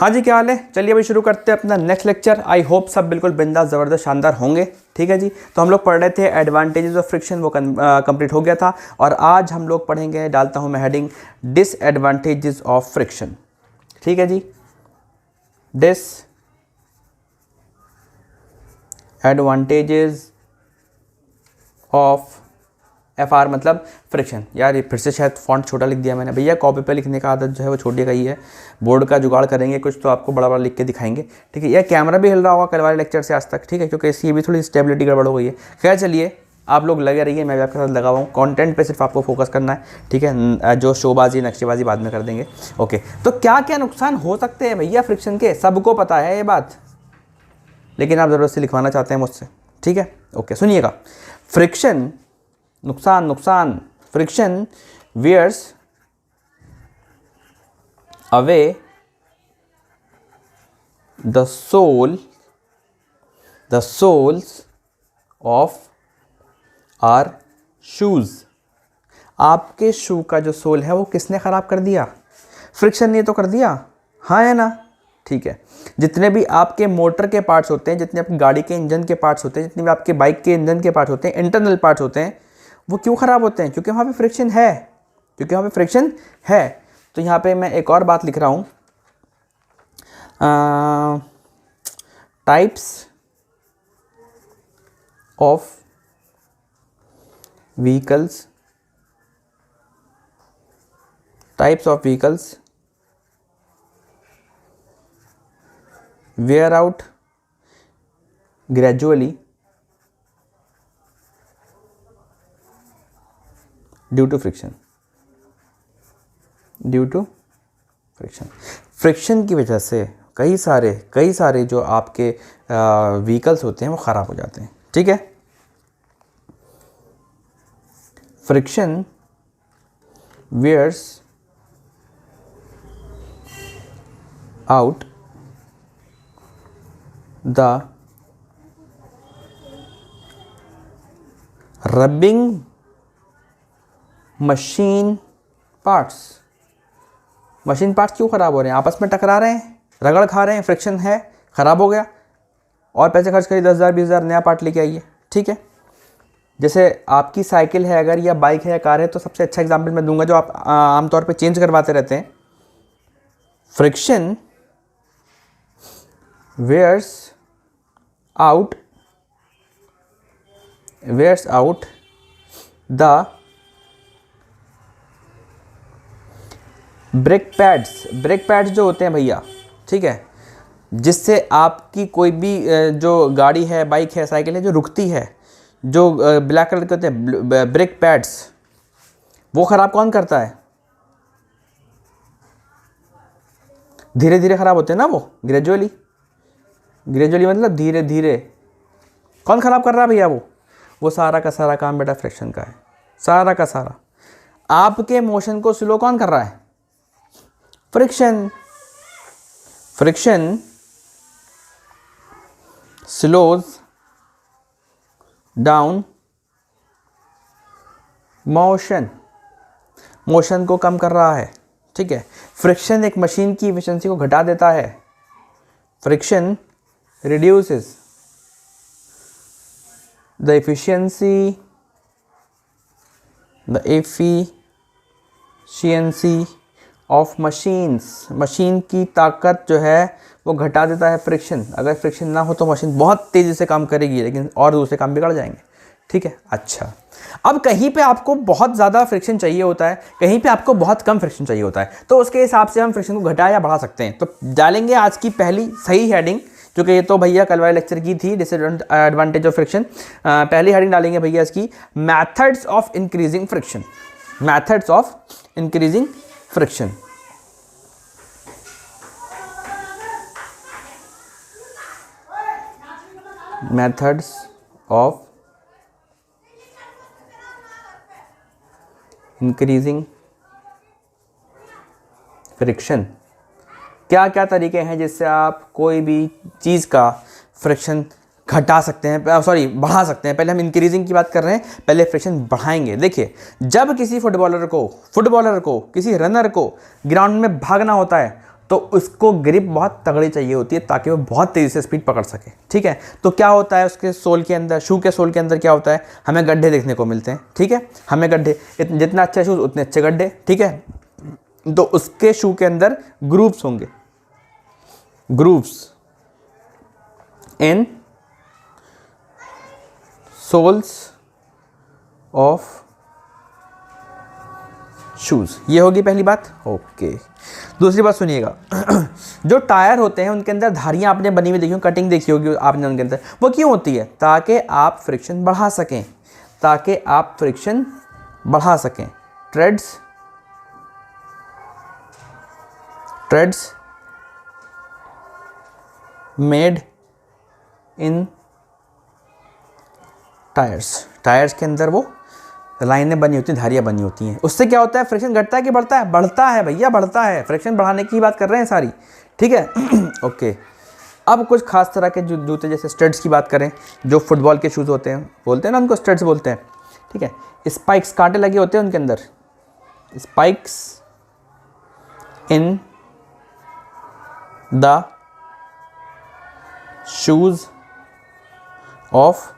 हाँ जी, क्या हाल है? चलिए अभी शुरू करते हैं अपना नेक्स्ट लेक्चर। आई होप सब बिल्कुल बिंदास ज़बरदस्त शानदार होंगे। ठीक है जी, तो हम लोग पढ़ रहे थे एडवांटेजेस ऑफ फ्रिक्शन, वो कंप्लीट हो गया था। और आज हम लोग पढ़ेंगे, डालता हूँ मैं हेडिंग, डिसएडवांटेजेस ऑफ फ्रिक्शन। ठीक है जी, डिसएडवांटेजेस ऑफ FR मतलब फ्रिक्शन। यार ये फिर से शायद फॉन्ट छोटा लिख दिया मैंने। भैया कॉपी पे लिखने का आदत जो है वो छोटी का ही है। बोर्ड का जुगाड़ करेंगे कुछ तो आपको बड़ा बड़ा लिख के दिखाएंगे। ठीक है, यार कैमरा भी हिल रहा होगा कल वाले लेक्चर से आज तक। ठीक है, क्योंकि इसकी भी थोड़ी स्टेबिलिटी गड़बड़ हो गई है। खैर चलिए, आप लोग लगे रहिए, मैं भी आपके साथ लगा हुआ हूँ। कंटेंट पे सिर्फ आपको फोकस करना है। ठीक है, जो शोबाजी नक्शेबाजी बाद में कर देंगे। ओके, तो क्या क्या नुकसान हो सकते हैं भैया फ्रिक्शन के? सबको पता है ये बात, लेकिन आप ज़रूरत से लिखवाना चाहते हैं मुझसे। ठीक है, ओके सुनिएगा। फ्रिक्शन, नुकसान friction wears away the soles of our shoes। आपके शू का जो सोल है वो किसने ख़राब कर दिया? फ्रिक्शन ने तो कर दिया, हाँ है ना? ठीक है, जितने भी आपके मोटर के पार्ट्स होते हैं, जितने आपकी गाड़ी के इंजन के पार्ट्स होते हैं, जितने भी आपके बाइक के इंजन के पार्ट्स होते हैं, इंटरनल पार्ट्स होते हैं, वो क्यों ख़राब होते हैं? क्योंकि वहाँ पे फ्रिक्शन है, क्योंकि वहाँ पे फ्रिक्शन है। तो यहाँ पे मैं एक और बात लिख रहा हूँ, types of vehicles wear out gradually due to friction की वजह से कई सारे जो आपके व्हीकल्स होते हैं वो ख़राब हो जाते हैं। ठीक है, friction wears out the rubbing machine parts क्यों ख़राब हो रहे हैं? आपस में टकरा रहे हैं, रगड़ खा रहे हैं, फ्रिक्शन है, ख़राब हो गया और पैसे खर्च करिए, 10,000 20,000 नया पार्ट लेके आइए। ठीक है, जैसे आपकी साइकिल है अगर, या बाइक है या कार है, तो सबसे अच्छा एग्जांपल मैं दूंगा जो आप आमतौर पे चेंज करवाते रहते हैं। Friction wears out the brake pads जो होते हैं भैया, ठीक है, जिससे आपकी कोई भी जो गाड़ी है, बाइक है, साइकिल है, जो रुकती है, जो ब्लैक कलर के होते हैं ब्रेक पैड्स, वो ख़राब कौन करता है? धीरे धीरे ख़राब होते हैं ना वो, ग्रेजुअली मतलब धीरे धीरे। कौन ख़राब कर रहा है भैया? वो सारा का सारा काम बेटा फ्रिक्शन का है, सारा का सारा। आपके मोशन को स्लो कौन कर रहा है? फ्रिक्शन स्लोज डाउन मोशन को कम कर रहा है। ठीक है, फ्रिक्शन एक मशीन की एफिशिएंसी को घटा देता है। Friction reduces the efficiency of machine की ताकत जो है वो घटा देता है फ्रिक्शन। अगर फ्रिक्शन ना हो तो मशीन बहुत तेज़ी से काम करेगी, लेकिन और दूसरे काम बिगड़ जाएंगे। ठीक है, अच्छा, अब कहीं पे आपको बहुत ज़्यादा फ्रिक्शन चाहिए होता है, कहीं पे आपको बहुत कम फ्रिक्शन चाहिए होता है, तो उसके हिसाब से हम फ्रिक्शन को घटा या बढ़ा सकते हैं। तो डालेंगे आज की पहली सही हेडिंग, क्योंकि ये तो भैया कल वाले लेक्चर की थी, डिसएडवांटेज ऑफ फ्रिक्शन। पहली हेडिंग डालेंगे भैया इसकी, methods of increasing friction. Methods of increasing friction. क्या क्या तरीके हैं जिससे आप कोई भी चीज़ का फ्रिक्शन घटा सकते हैं, बढ़ा सकते हैं। पहले हम इंक्रीजिंग की बात कर रहे हैं, पहले फ्रिक्शन बढ़ाएंगे। देखिए, जब किसी फुटबॉलर को किसी रनर को ग्राउंड में भागना होता है, तो उसको ग्रिप बहुत तगड़ी चाहिए होती है ताकि वो बहुत तेज़ी से स्पीड पकड़ सके, ठीक है। तो क्या होता है उसके सोल के अंदर, शू के सोल के अंदर क्या होता है, हमें गड्ढे देखने को मिलते हैं, ठीक है। हमें गड्ढे, जितना अच्छा शूज़ उतने अच्छे गड्ढे, ठीक है। तो उसके शू के अंदर ग्रूव्स होंगे, grooves in soles of shoes. ये होगी पहली बात, ओके। दूसरी बात सुनिएगा, जो टायर होते हैं उनके अंदर धारियाँ आपने बनी हुई देखी होगी, कटिंग देखी होगी आपने उनके अंदर, वो क्यों होती है, ताकि आप फ्रिक्शन बढ़ा सकें, ताकि आप फ्रिक्शन बढ़ा सकें। ट्रेड्स मेड इन टायर्स के अंदर वो लाइनें बनी होती हैं, धारियाँ बनी होती हैं। उससे क्या होता है, फ्रिक्शन घटता है कि बढ़ता है, बढ़ता है भैया, बढ़ता है। फ्रिक्शन बढ़ाने की बात कर रहे हैं सारी, ठीक है। ओके। अब कुछ खास तरह के जूते, जैसे स्टड्स की बात करें, जो फुटबॉल के शूज़ होते हैं, बोलते हैं ना उनको स्टड्स बोलते हैं, ठीक है। स्पाइक्स, कांटे लगे होते हैं उनके अंदर, spikes in the shoes of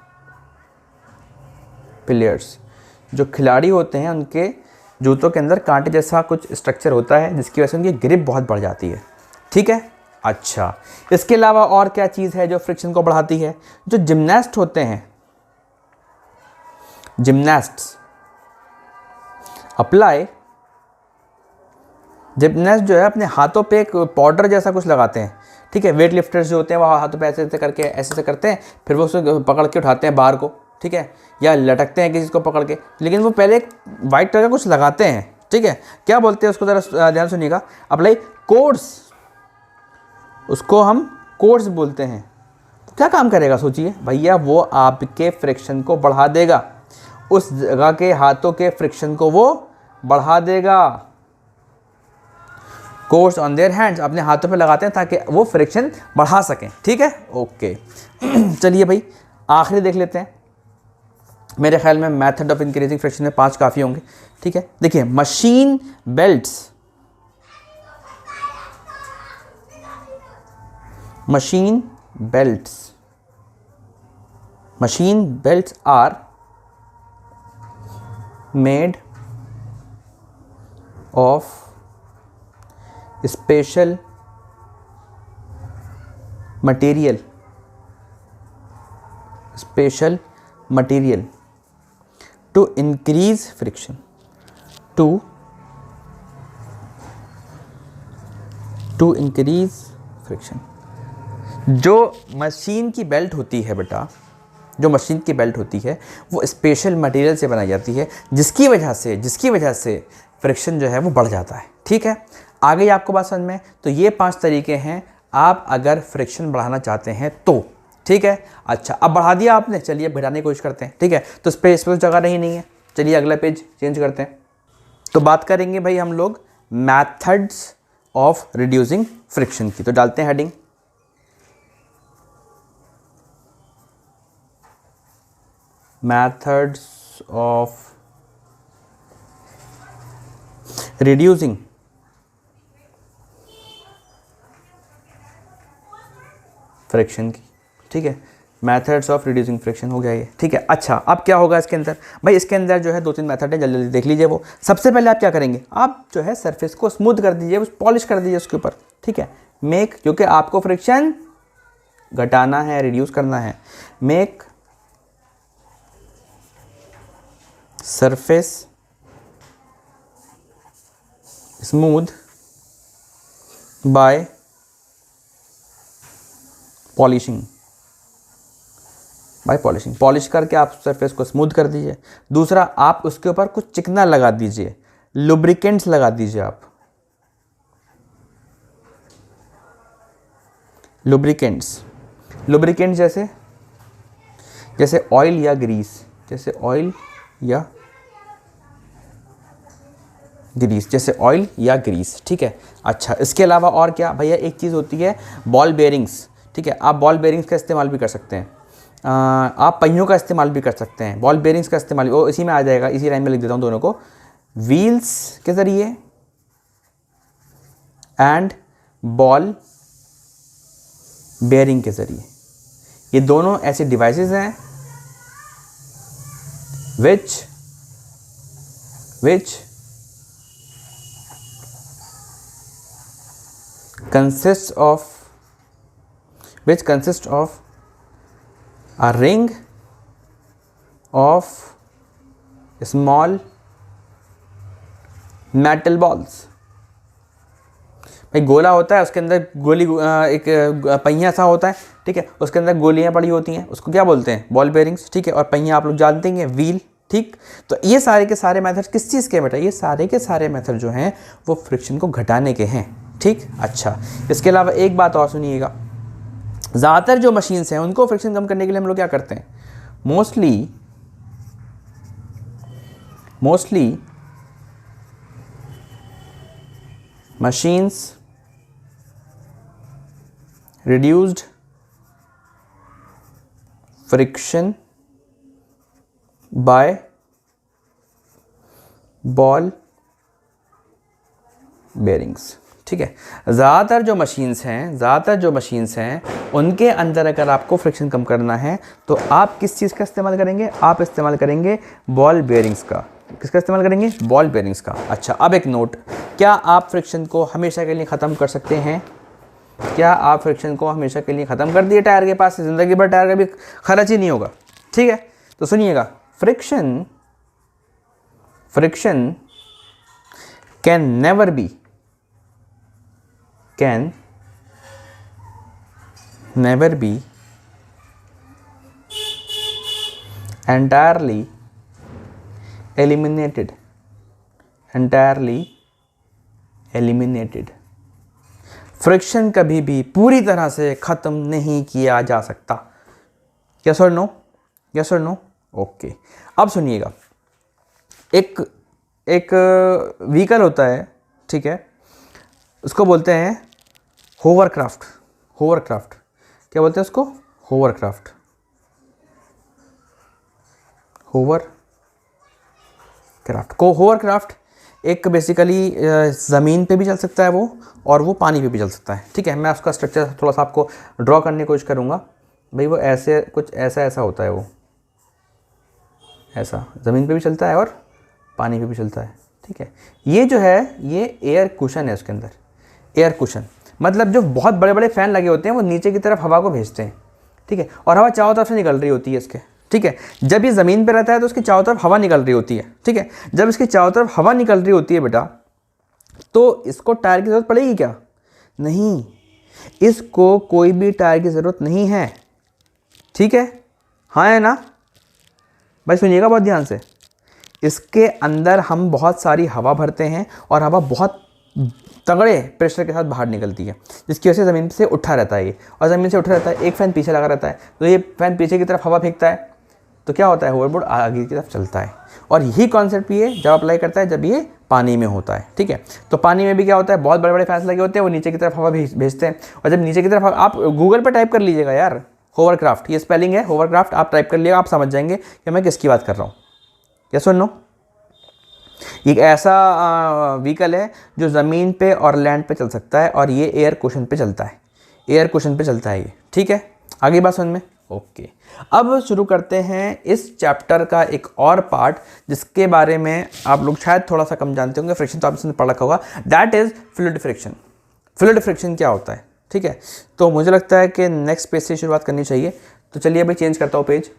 players. जो खिलाड़ी होते हैं उनके जूतों के अंदर कांटे जैसा कुछ स्ट्रक्चर होता है, जिसकी वजह से उनकी ग्रिप बहुत बढ़ जाती है, ठीक है। अच्छा, इसके अलावा और क्या चीज़ है जो फ्रिक्शन को बढ़ाती है? जो जिम्नास्ट होते हैं, जिम्नास्ट जिम्नास्ट जो है अपने हाथों पे एक पाउडर जैसा कुछ लगाते हैं, ठीक है। वेट लिफ्टर्स जो होते हैं वो हाथों पे ऐसे ऐसे करके ऐसे ऐसे करते हैं, फिर वो उसे पकड़ के उठाते हैं बार को, ठीक है, या लटकते हैं किसी को पकड़ के, लेकिन वो पहले एक वाइट कलर का कुछ लगाते हैं, ठीक है। क्या बोलते हैं उसको, ज़रा ध्यान सुनिएगा। अप्लाई कोर्स, उसको हम कोर्स बोलते हैं। तो क्या काम करेगा सोचिए भैया, वो आपके फ्रिक्शन को बढ़ा देगा, उस जगह के हाथों के फ्रिक्शन को वो बढ़ा देगा। कोर्स ऑन देयर हैंड्स, अपने हाथों पे लगाते हैं ताकि वो फ्रिक्शन बढ़ा सकें, ठीक है, ओके। चलिए भाई आखिरी देख लेते हैं। मेरे ख्याल में मेथड ऑफ इंक्रीजिंग फ्रिक्शन में 5 काफ़ी होंगे, ठीक है। देखिए, machine belts are made of special material to increase friction, to increase friction। जो मशीन की बेल्ट होती है बेटा, जो मशीन की बेल्ट होती है वो स्पेशल मटेरियल से बनाई जाती है, जिसकी वजह से फ्रिक्शन जो है वो बढ़ जाता है, ठीक है। आ गई आपको बात समझ में? तो ये 5 तरीके हैं आप अगर फ्रिक्शन बढ़ाना चाहते हैं तो, ठीक है। अच्छा, अब बढ़ा दिया आपने, चलिए अब घटाने की कोशिश करते हैं, ठीक है। तो स्पेस पर जगह नहीं है, चलिए अगला पेज चेंज करते हैं। तो बात करेंगे भाई हम लोग मैथड्स ऑफ रिड्यूसिंग फ्रिक्शन की। तो डालते हैं heading, methods of reducing friction की, ठीक है। मेथड्स ऑफ रिड्यूसिंग फ्रिक्शन हो गया ये, ठीक है। अच्छा, अब क्या होगा इसके अंदर? भाई इसके अंदर जो है 2-3 मेथड है, जल्दी जल्दी देख लीजिए। वो सबसे पहले आप क्या करेंगे, आप जो है सरफेस को स्मूथ कर दीजिए, पॉलिश कर दीजिए उसके ऊपर, ठीक है। मेक, क्योंकि आपको फ्रिक्शन घटाना है, रिड्यूस करना है। Make surface smooth by polishing, polish करके आप सरफेस को स्मूथ कर दीजिए। दूसरा, आप उसके ऊपर कुछ चिकना लगा दीजिए, लुब्रिकेंट्स लगा दीजिए आप, लुब्रिकेंट्स जैसे ऑयल या ग्रीस, जैसे ऑयल या ग्रीस, ठीक है। अच्छा, इसके अलावा और क्या भैया, एक चीज़ होती है बॉल बेयरिंग्स, ठीक है। आप बॉल बेयरिंग्स का इस्तेमाल भी कर सकते हैं, आप पहियों का इस्तेमाल भी कर सकते हैं, बॉल बेयरिंग्स का इस्तेमाल वो इसी में आ जाएगा, इसी लाइन में लिख देता हूँ दोनों को। व्हील्स के ज़रिए एंड बॉल बेयरिंग के ज़रिए। ये दोनों ऐसे डिवाइसेस हैं which consists of a ring of small metal balls। भाई गोला होता है, उसके अंदर गोली एक पहिया सा होता है, ठीक है, उसके अंदर गोलियां पड़ी होती हैं, उसको क्या बोलते हैं? बॉल बेयरिंग्स, ठीक है। और पहिया आप लोग जानते हैं व्हील, ठीक। तो ये सारे के सारे मेथड किस चीज़ के बेटा? ये सारे के सारे मेथड जो हैं वो फ्रिक्शन को घटाने के हैं, ठीक। अच्छा, इसके अलावा एक बात और सुनिएगा, ज़्यादातर जो मशीन्स हैं उनको फ्रिक्शन कम करने के लिए हम लोग क्या करते हैं? Mostly machines reduced friction by ball bearings, ठीक है। ज़्यादातर जो मशीन्स हैं उनके अंदर अगर आपको फ्रिक्शन कम करना है तो आप किस चीज़ का इस्तेमाल करेंगे? आप इस्तेमाल करेंगे बॉल बेयरिंग्स का। किसका इस्तेमाल करेंगे? बॉल बेयरिंग्स का। अच्छा, अब एक नोट, क्या आप फ्रिक्शन को हमेशा के लिए ख़त्म कर सकते हैं? क्या आप फ्रिक्शन को हमेशा के लिए ख़त्म कर दिए टायर के पास, ज़िंदगी भर टायर का भी खर्च ही नहीं होगा, ठीक है। तो सुनिएगा, friction can never be entirely eliminated। Friction कभी भी पूरी तरह से ख़त्म नहीं किया जा सकता। यस और नो? यस और नो? ओके। अब सुनिएगा, एक व्हीकल होता है, ठीक है, उसको बोलते हैं होवरक्राफ्ट। क्या बोलते हैं उसको? होवरक्राफ्ट एक बेसिकली ज़मीन पे भी चल सकता है वो, और वो पानी पे भी चल सकता है, ठीक है। मैं उसका स्ट्रक्चर थोड़ा सा आपको ड्रॉ करने की कोशिश करूँगा। भाई वो ऐसे कुछ ऐसा होता है, वो ऐसा ज़मीन पे भी चलता है और पानी पे भी चलता है, ठीक है। ये जो है ये एयर कुशन है, उसके अंदर एयर कुशन मतलब जो बहुत बड़े बड़े फ़ैन लगे होते हैं वो नीचे की तरफ हवा को भेजते हैं, ठीक है, और हवा चारों तरफ से निकल रही होती है इसके, ठीक है। जब ये ज़मीन पे रहता है तो उसकी चारों तरफ हवा निकल रही होती है, ठीक है। जब इसकी चारों तरफ हवा निकल रही होती है बेटा, तो इसको टायर की ज़रूरत पड़ेगी क्या? नहीं, इसको कोई भी टायर की ज़रूरत नहीं है, ठीक है। हाँ है ना भाई? सुनिएगा बहुत ध्यान से, इसके अंदर हम बहुत सारी हवा भरते हैं और हवा बहुत तगड़े प्रेशर के साथ बाहर निकलती है, जिसकी वजह से ज़मीन से उठा रहता है ये, और ज़मीन से उठा रहता है। एक फ़ैन पीछे लगा रहता है, तो ये फ़ैन पीछे की तरफ हवा फेंकता है, तो क्या होता है? होवरबोर्ड आगे की तरफ चलता है। और यही कॉन्सेप्ट भी है जब अप्लाई करता है जब ये पानी में होता है, ठीक है। तो पानी में भी क्या होता है? बहुत बड़े बड़े फैंस लगे होते हैं, वो नीचे की तरफ हवा भेजते हैं, और जब नीचे की तरफ आप गूगल पर टाइप कर लीजिएगा यार, होवरक्राफ्ट, ये स्पेलिंग है होवरक्राफ्ट, आप टाइप कर लिएगा, आप समझ जाएंगे कि मैं किसकी बात कर रहा हूँ। यस और नो? एक ऐसा व्हीकल है जो ज़मीन पे और लैंड पे चल सकता है, और ये एयर कुशन पे चलता है, ये, ठीक है। आगे बात समझ में? ओके। अब शुरू करते हैं इस चैप्टर का एक और पार्ट जिसके बारे में आप लोग शायद थोड़ा सा कम जानते होंगे। फ्रिक्शन तो आपने पढ़ रखा होगा, that is fluid friction. Fluid friction क्या होता है, ठीक है। तो मुझे लगता है कि नेक्स्ट पेज से शुरुआत करनी चाहिए, तो चलिए भाई चेंज करता हूँ पेज।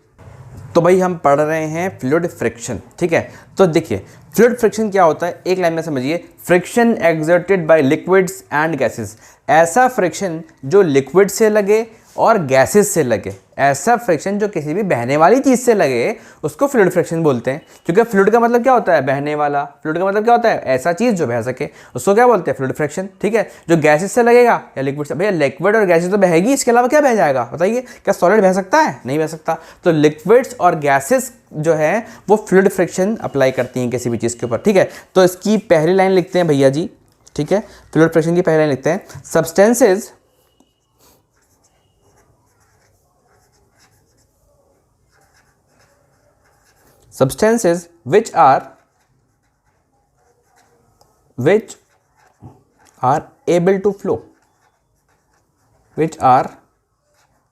तो भाई हम पढ़ रहे हैं फ्लूइड फ्रिक्शन, ठीक है। तो देखिए फ्लूइड फ्रिक्शन क्या होता है, एक लाइन में समझिए। Friction exerted by liquids and gases, ऐसा फ्रिक्शन जो लिक्विड से लगे और गैसेस से लगे, ऐसा फ्रिक्शन जो किसी भी बहने वाली चीज़ से लगे, उसको फ्लूइड फ्रिक्शन बोलते हैं। क्योंकि फ्लूइड का मतलब क्या होता है? बहने वाला। फ्लूइड का मतलब क्या होता है? ऐसा चीज़ जो बह सके, उसको क्या बोलते हैं? फ्लूइड फ्रिक्शन, ठीक है। जो गैसेस से लगेगा या लिक्विड से, भैया लिक्विड और गैसेस तो बहेगी, इसके अलावा क्या बह जाएगा बताइए? क्या सॉलिड बह सकता है? नहीं बह सकता। तो लिक्विड्स और गैसेस जो है वो फ्लूइड फ्रिक्शन अप्लाई करती हैं किसी भी चीज़ के ऊपर, ठीक है। तो इसकी पहली लाइन लिखते हैं भैया जी, ठीक है। फ्लूइड फ्रिक्शन की पहली लाइन लिखते हैं, substances which are able to flow, which are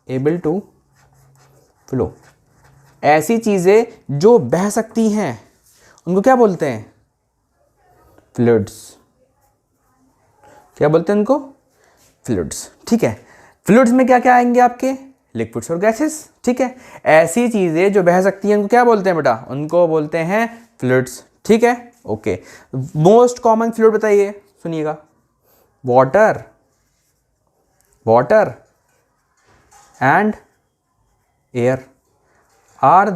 able to flow. ऐसी चीज़ें जो बह सकती हैं उनको क्या बोलते हैं? फ्लूइड्स। क्या बोलते हैं उनको? फ्लूइड्स। ठीक है, फ्लूइड्स में क्या क्या आएंगे आपके? लिक्विड्स और गैसेस। ठीक है, ऐसी चीज़ें जो बह सकती हैं उनको क्या बोलते हैं बेटा? उनको बोलते हैं फ्लूइड्स। ठीक है, ओके। मोस्ट कॉमन फ्लूइड बताइए, सुनिएगा। Water, water and air are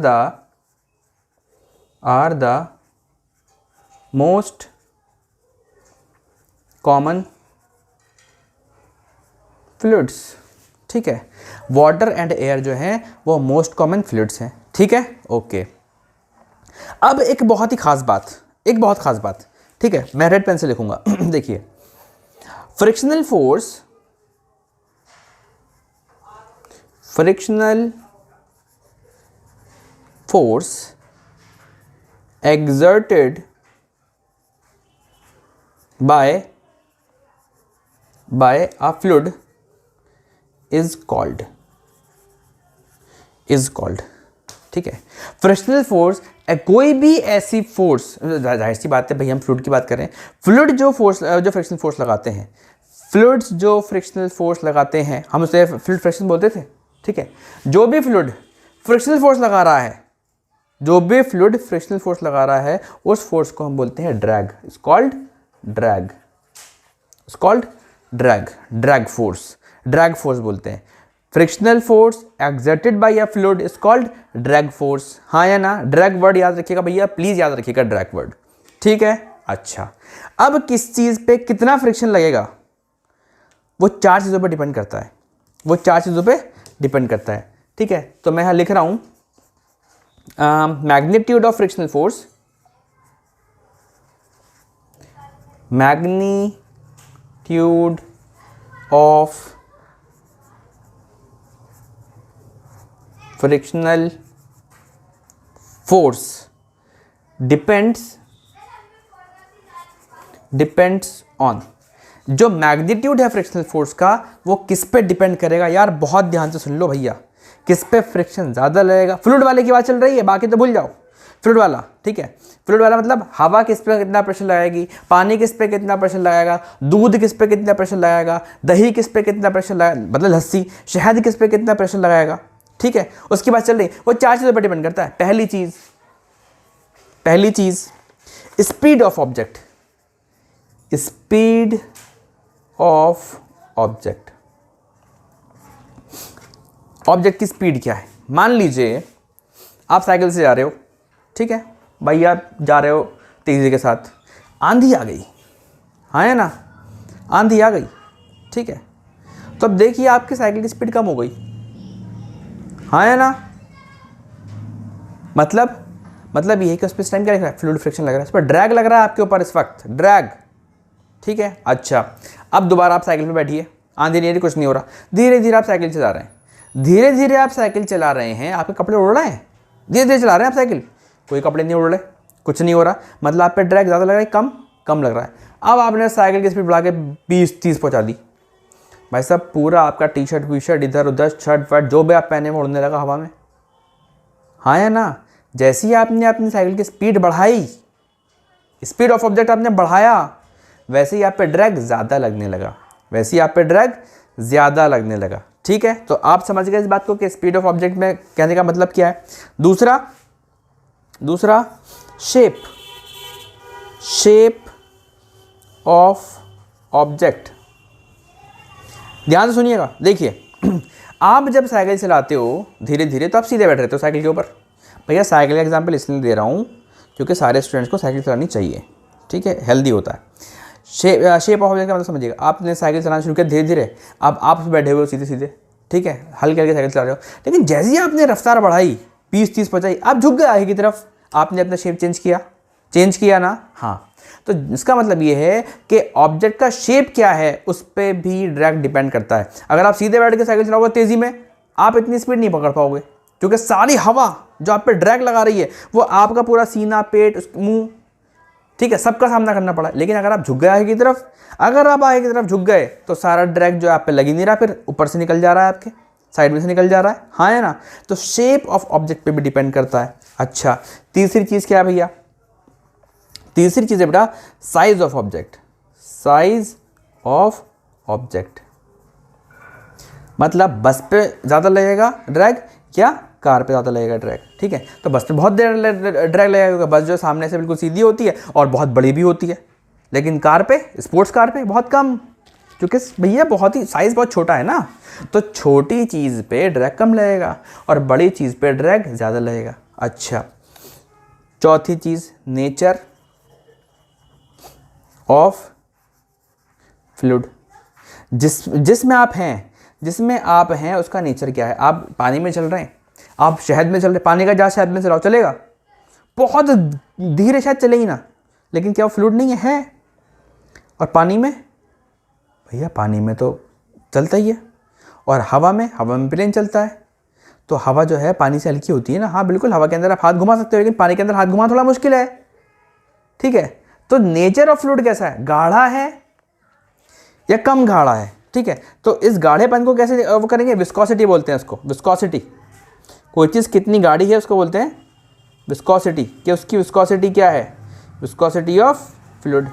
the most common fluids। ठीक है, वाटर एंड एयर जो है वो मोस्ट कॉमन फ्लूइड्स हैं। ठीक है, ओके। अब एक बहुत ही खास बात, एक बहुत खास बात। ठीक है, मैं रेड पेन से लिखूंगा। देखिए, frictional force, frictional force exerted by a fluid is called। ठीक है, फ्रिक्शनल फोर्स कोई भी ऐसी फोर्स, जाहिर सी बात है भाई हम फ्लूइड की बात कर रहे हैं। फ्लूइड जो फोर्स, जो फ्रिक्शनल फोर्स लगाते हैं, फ्लूइड्स जो फ्रिक्शनल फोर्स लगाते हैं, हम उसे फ्लूइड फ्रिक्शन बोलते थे। ठीक है, जो भी फ्लूइड फ्रिक्शनल फोर्स लगा रहा है, जो भी फ्लूइड फ्रिक्शनल फोर्स लगा रहा है, उस फोर्स को हम बोलते हैं drag. It's called drag, it's called drag, drag force, drag force बोलते हैं। Frictional force exerted by a fluid is called drag force. हाँ या ना? ड्रैग वर्ड याद रखिएगा भैया, प्लीज याद रखिएगा ड्रैग वर्ड। ठीक है, अच्छा। अब किस चीज पे कितना फ्रिक्शन लगेगा, वो चार चीजों पर डिपेंड करता है, वो चार चीजों पे डिपेंड करता है। ठीक है, तो मैं यहां लिख रहा हूं magnitude of frictional force, magnitude of frictional force depends on, जो मैग्नीट्यूड है फ्रिक्शनल फोर्स का वो किस पे डिपेंड करेगा? यार बहुत ध्यान से सुन लो भैया, किस पे फ्रिक्शन ज़्यादा लगेगा? फ्लूइड वाले की बात चल रही है, बाकी तो भूल जाओ। फ्लूइड वाला, ठीक है, फ्लूइड वाला मतलब हवा किस पे कितना प्रेशर लगाएगी, पानी किस पे कितना प्रेशर लगाएगा, दूध किस पे कितना प्रेशर लगाएगा, दही किस पे कितना प्रेशर लगाएगा, मतलब लस्सी, शहद किस पे कितना प्रेशर लगाएगा। ठीक है, उसकी बात चल रही, वो चार चीज़ों पर डिपेंड करता है। पहली चीज़ speed of object, speed of object, object की स्पीड क्या है? मान लीजिए आप साइकिल से जा रहे हो, ठीक है भाई, आप जा रहे हो तेज़ी के साथ, आंधी आ गई, हाँ है ना, आंधी आ गई, ठीक है, तो अब देखिए आपकी साइकिल की स्पीड कम हो गई, हाँ है ना, मतलब ये है कि उस पर इस टाइम क्या लग रहा है? फ्लूइड फ्रिक्शन लग रहा है, इस पर ड्रैग लग रहा है आपके ऊपर इस वक्त, ड्रैग। ठीक है, अच्छा, अब दोबारा आप साइकिल पे बैठिए, आंधी नहीं आ रही, कुछ नहीं हो रहा, धीरे धीरे आप साइकिल चला रहे हैं, धीरे धीरे आप साइकिल चला रहे हैं, आपके कपड़े उड़ रहे हैं, धीरे धीरे चला रहे हैं आप साइकिल, कोई कपड़े नहीं उड़ रहे, कुछ नहीं हो रहा, मतलब आप पे ड्रैग ज़्यादा लग रहा है, कम लग रहा है। अब आपने साइकिल की स्पीड बढ़ा के 20-30 पहुँचा दी, भाई साहब पूरा आपका टी शर्ट वी शर्ट इधर उधर शर्ट वर्ट जो भी आप पहने में उड़ने लगा हवा में, हाँ या ना। जैसे ही आपने अपनी साइकिल की स्पीड बढ़ाई, स्पीड ऑफ ऑब्जेक्ट आपने बढ़ाया, वैसे ही आप पे ड्रैग ज़्यादा लगने लगा, ठीक है। तो आप समझ गए इस बात को कि स्पीड ऑफ ऑब्जेक्ट में कहने का मतलब क्या है। दूसरा शेप ऑफ ऑब्जेक्ट, ध्यान से सुनिएगा। देखिए आप जब साइकिल चलाते हो धीरे धीरे तो आप सीधे बैठ रहते हो साइकिल के ऊपर। भैया साइकिल का एग्जांपल इसलिए दे रहा हूँ क्योंकि सारे स्टूडेंट्स को साइकिल चलानी चाहिए, ठीक है, हेल्दी होता है। शेप ऑफ ऑब्जेक्ट का मतलब समझिएगा, आपने साइकिल चलाना शुरू किया धीरे धीरे, अब आप बैठे हुए हो सीधे सीधे, ठीक है, हल्के हल्के साइकिल चला रहे हो, लेकिन जैसे ही आपने रफ्तार बढ़ाई 20-30 पहुँचाई, आप झुक गए आगे की तरफ, आपने अपना शेप चेंज किया ना। हाँ, तो इसका मतलब ये है कि ऑब्जेक्ट का शेप क्या है उस पर भी ड्रैग डिपेंड करता है। अगर आप सीधे बैठ के साइकिल चलाओगे तेज़ी में, आप इतनी स्पीड नहीं पकड़ पाओगे, क्योंकि सारी हवा जो आप पे ड्रैग लगा रही है वो आपका पूरा सीना, पेट, मुंह, ठीक है, सबका सामना करना पड़ा। लेकिन अगर आप झुक गए आगे की तरफ, अगर आप आगे की तरफ झुक गए तो सारा ड्रैग जो आप पे लग ही नहीं रहा, फिर ऊपर से निकल जा रहा है, आपके साइड में से निकल जा रहा है, हाँ है ना। तो शेप ऑफ ऑब्जेक्ट पे भी डिपेंड करता है। अच्छा, तीसरी चीज़ क्या है भैया? तीसरी चीज़ है बेटा size of object. Size of object मतलब बस पे ज़्यादा लगेगा ड्रैग या कार पे ज़्यादा लगेगा ड्रैग। ठीक है, तो बस पे बहुत देर ड्रैग लगेगा क्योंकि बस जो सामने से बिल्कुल सीधी होती है और बहुत बड़ी भी होती है। लेकिन कार पे, स्पोर्ट्स कार पे बहुत कम, क्योंकि भैया बहुत ही साइज़ बहुत छोटा है ना। तो छोटी चीज़ पे ड्रैग कम लगेगा और बड़ी चीज़ पे ड्रैग ज़्यादा लगेगा। अच्छा, चौथी चीज़ नेचर ऑफ फ्लूइड। जिसमें आप हैं उसका नेचर क्या है? आप पानी में चल रहे हैं, आप शहद में चल रहे हैं, पानी का जहाज शहद में चलाओ, चलेगा? बहुत धीरे शायद चले ही ना, लेकिन क्या वो फ्लूइड नहीं है? और पानी में भैया, पानी में तो चलता ही है। और हवा में प्लेन चलता है। तो हवा जो है पानी से हल्की होती है ना। हाँ बिल्कुल, हवा के अंदर आप हाथ घुमा सकते हो, लेकिन पानी के अंदर हाथ घुमाना थोड़ा मुश्किल है। ठीक है, तो नेचर ऑफ फ्लूइड कैसा है? गाढ़ा है या कम गाढ़ा है? ठीक है, तो इस गाढ़ेपन को कैसे वो करेंगे? विस्कोसिटी बोलते हैं उसको। विस्कोसिटी, कोई चीज़ कितनी गाढ़ी है उसको बोलते हैं विस्कोसिटी। कि उसकी विस्कोसिटी क्या है? Viscosity of fluid.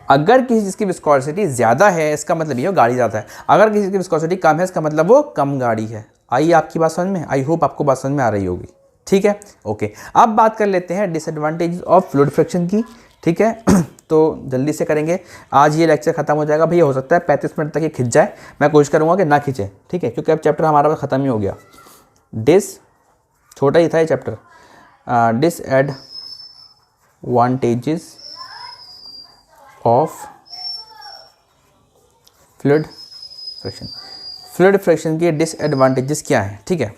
अगर किसी चीज़ की विस्कोसिटी ज़्यादा है इसका मतलब ये गाढ़ी ज़्यादा है। अगर किसी की विस्कोसिटी कम है इसका मतलब वो कम गाढ़ी है। आइए आपकी बात समझ में? आई होप आपको बात समझ में आ रही होगी। ठीक है, ओके। अब बात कर लेते हैं डिसएडवांटेज ऑफ फ्लूइड फ्रिक्शन की। ठीक है तो जल्दी से करेंगे, आज ये लेक्चर खत्म हो जाएगा भैया। हो सकता है 35 मिनट तक ये खिंच जाए, मैं कोशिश करूँगा कि ना खिंचे। ठीक है, क्योंकि अब चैप्टर हमारा बस ख़त्म ही हो गया। छोटा ही था ये chapter. Disadvantages of fluid friction. Fluid friction के डिसएडवांटेजेस क्या हैं? ठीक है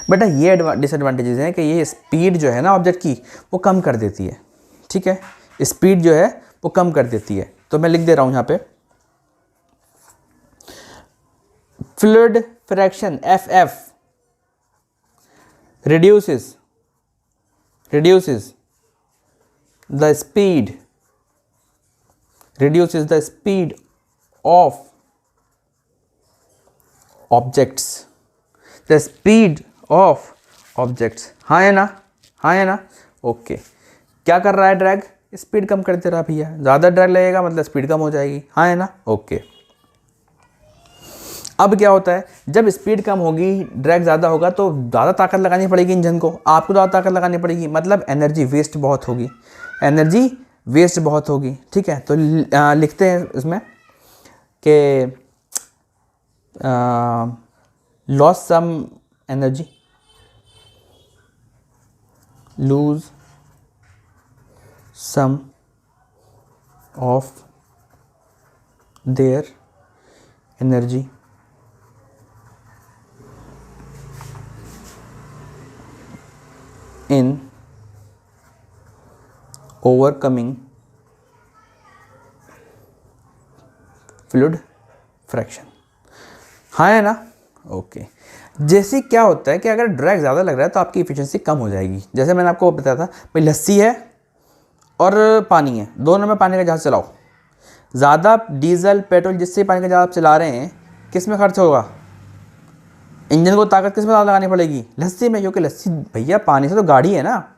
बेटा, ये डिसएडवांटेजेस हैं कि ये स्पीड जो है ना ऑब्जेक्ट की वो कम कर देती है। ठीक है, स्पीड जो है वो कम कर देती है। तो मैं लिख दे रहा हूँ यहाँ पे, fluid fraction FF reduces the speed of objects, हाँ है ना। ओके, क्या कर रहा है ड्रैग? स्पीड कम कर दे रहा भैया। ज़्यादा ड्रैग लगेगा मतलब स्पीड कम हो जाएगी, हाँ है ना। ओके, अब क्या होता है, जब स्पीड कम होगी ड्रैग ज़्यादा होगा तो ज़्यादा ताकत लगानी पड़ेगी इंजन को, आपको ज़्यादा ताकत लगानी पड़ेगी, मतलब एनर्जी वेस्ट बहुत होगी। ठीक है, तो लिखते हैं इसमें कि lose some of their energy in overcoming fluid friction, हाँ है ना। ओके, जैसे क्या होता है कि अगर ड्रैग ज़्यादा लग रहा है तो आपकी इफिशिएंसी कम हो जाएगी। जैसे मैंने आपको बताया था भाई, लस्सी है और पानी है, दोनों में पानी का जहाज़ चलाओ, ज़्यादा डीजल पेट्रोल जिससे पानी का जहाज़ आप चला रहे हैं किस में खर्च होगा? इंजन को ताकत किस में ज़्यादा लगानी पड़ेगी? लस्सी में, क्योंकि लस्सी भैया पानी से तो गाढ़ी है ना।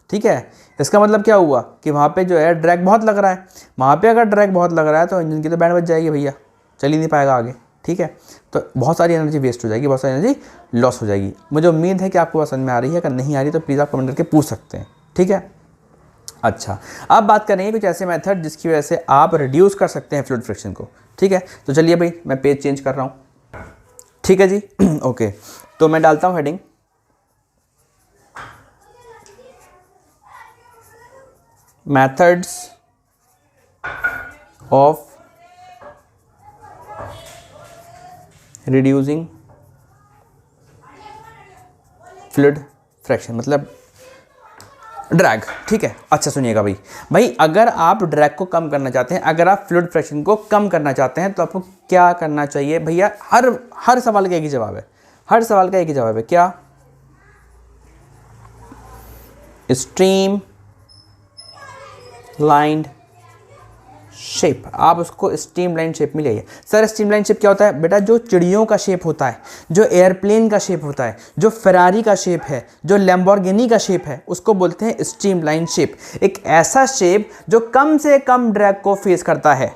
ठीक है, इसका मतलब क्या हुआ कि वहाँ पे जो है ड्रैग बहुत लग रहा है। वहाँ पे अगर ड्रैग बहुत लग रहा है तो इंजन की तो बैंड बच जाएगी भैया, चल ही नहीं पाएगा आगे। ठीक है, तो बहुत सारी एनर्जी वेस्ट हो जाएगी, बहुत सारी एनर्जी लॉस हो जाएगी। मुझे उम्मीद है कि आपको समझ में आ रही है। अगर नहीं आ रही तो प्लीज़ आप कमेंट करके पूछ सकते हैं। ठीक है, अच्छा, अब बात करेंगे कुछ ऐसे मेथड जिसकी वजह से आप रिड्यूस कर सकते हैं फ्लूइड फ्रिक्शन को। ठीक है, तो चलिए भाई मैं पेज चेंज कर रहा हूँ। ठीक है जी ओके, तो मैं डालता हूँ heading methods of reducing fluid fraction, मतलब ड्रैग। ठीक है, अच्छा सुनिएगा भाई अगर आप ड्रैग को कम करना चाहते हैं, अगर आप फ्लूइड फ्रैक्शन को कम करना चाहते हैं तो आपको क्या करना चाहिए भैया? हर सवाल का एक ही जवाब है, हर सवाल का एक ही जवाब है। क्या? स्ट्रीम स्ट्रीमलाइंड शेप, आप उसको स्ट्रीमलाइन शेप में लाइए। सर स्ट्रीमलाइन शेप क्या होता है बेटा? जो चिड़ियों का शेप होता है, जो एयरप्लेन का शेप होता है, जो फेरारी का शेप है, जो लैम्बोर्गिनी का शेप है, उसको बोलते हैं स्ट्रीमलाइन शेप। एक ऐसा शेप जो कम से कम ड्रैग को फेस करता है,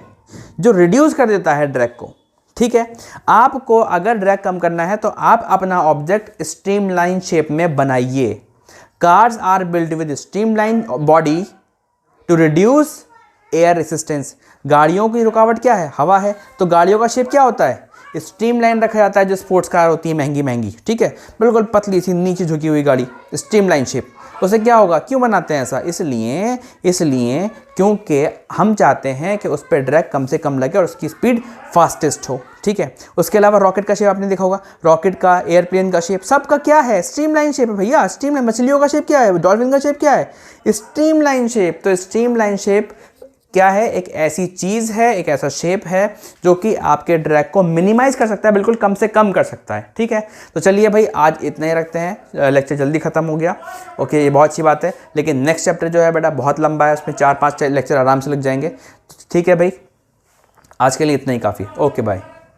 जो रिड्यूस कर देता है ड्रैग को। ठीक है, आपको अगर ड्रैग कम करना है तो आप अपना ऑब्जेक्ट स्ट्रीमलाइन शेप में बनाइए। Cars are build with streamline body to reduce air resistance. गाड़ियों की रुकावट क्या है? हवा है। तो गाड़ियों का शेप क्या होता है? स्ट्रीमलाइन रखा जाता है। जो स्पोर्ट्स कार होती है महंगी महंगी, ठीक है, बिल्कुल पतली सी नीचे झुकी हुई गाड़ी, स्ट्रीमलाइन शेप। उसे क्या होगा? क्यों बनाते हैं ऐसा? इसलिए क्योंकि हम चाहते हैं कि उस पर ड्रैग कम से कम लगे और उसकी स्पीड फास्टेस्ट हो। ठीक है, उसके अलावा रॉकेट का शेप आपने देखा होगा, रॉकेट का, एयरप्लेन का शेप, सबका क्या है? स्ट्रीमलाइन शेप है भैया। स्ट्रीमलाइन, मछलियों का शेप क्या है? डॉल्फिन का शेप क्या है? Streamline shape. तो स्ट्रीमलाइन शेप क्या है? एक ऐसी चीज़ है, एक ऐसा शेप है जो कि आपके ड्रैग को मिनिमाइज कर सकता है, बिल्कुल कम से कम कर सकता है। ठीक है, तो चलिए भाई आज इतना ही रखते हैं, लेक्चर जल्दी ख़त्म हो गया। ओके, ये बहुत अच्छी बात है, लेकिन नेक्स्ट चैप्टर जो है बेटा बहुत लंबा है, उसमें 4-5 लेक्चर आराम से लग जाएंगे। ठीक है भाई, आज के लिए इतना ही काफ़ी। Okay bye.